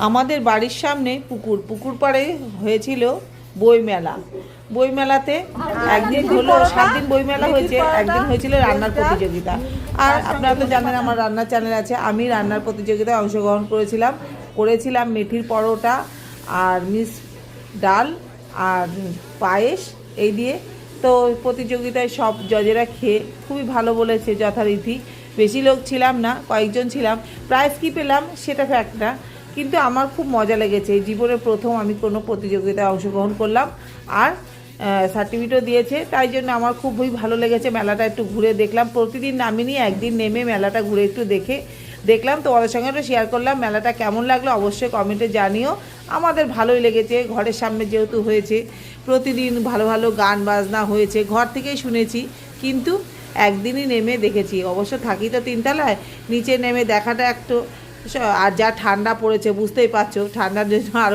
আমাদের বাড়ির সামনে পুকুর পাড়ে হয়েছিল বইমেলা। বইমেলাতে একদিন হলো, 7 দিন বইমেলা হয়েছে, একদিন হয়েছিল রান্নার প্রতিযোগিতা। আর আপনারা তো জানেন আমার রান্নার চ্যানেল আছে, আমি রান্নার প্রতিযোগিতায় অংশগ্রহণ করেছিলাম মেথির পরোটা আর ডাল আর পায়েস এই দিয়ে। তো প্রতিযোগিতায় সব জজেরা খেয়ে খুবই ভালো বলেছে যথারীতি। বেশি লোক ছিলাম না, কয়েকজন ছিলাম। প্রাইজ কী পেলাম সেটা ফ্যাক্ট না, কিন্তু আমার খুব মজা লেগেছে। জীবনে প্রথম আমি কোনো প্রতিযোগিতায় অংশগ্রহণ করলাম, আর সার্টিফিকেটও দিয়েছে, তাই জন্য আমার খুবই ভালো লেগেছে। মেলাটা একটু ঘুরে দেখলাম, প্রতিদিন নামিনি, একদিন নেমে মেলাটা ঘুরে একটু দেখলাম। তোমাদের সঙ্গে একটু শেয়ার করলাম। মেলাটা কেমন লাগলো অবশ্যই কমেন্টে জানিও। আমাদের ভালোই লেগেছে, ঘরের সামনে যেহেতু হয়েছে, প্রতিদিন ভালো ভালো গান বাজনা হয়েছে, ঘর থেকেই শুনেছি, কিন্তু একদিনই নেমে দেখেছি। অবশ্য থাকি তো 3 তলায়, নিচে নেমে দেখাটা একটু, আর যা ঠান্ডা পড়েছে বুঝতেই পারছো, ঠান্ডার জন্য আরও